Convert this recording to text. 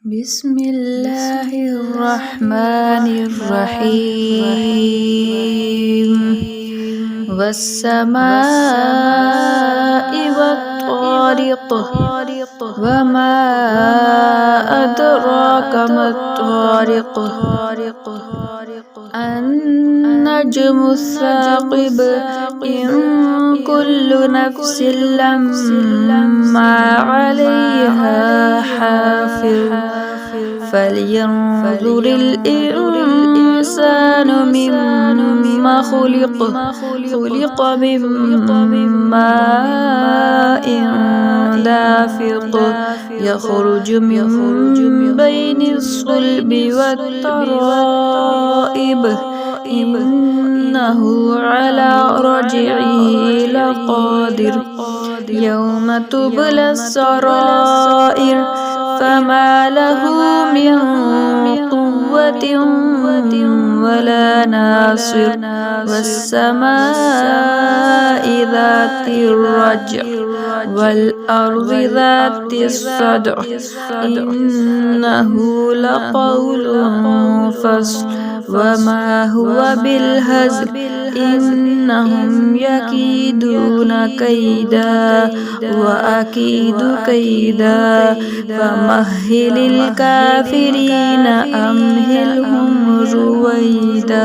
بسم الله الرحمن الرحيم والسماء والطارق وما أدراك ما الطارق النجم الثاقب إن كل نفس لما عليها حافظ فلينظر الإنسان مما خلق من ماء دافق يخرج من بين الصلب والترائب إنه على رجعه لقادر يوم تبلى السرائر فما له من قوة ولا ناصر والسماء ذات الرجع والأرض ذات الصدع إنه لقول فصل وما هو بالهزل إنهم يكيدون كيدا وأكيد كيدا فمهل الكافرين أمهلهم رويدا.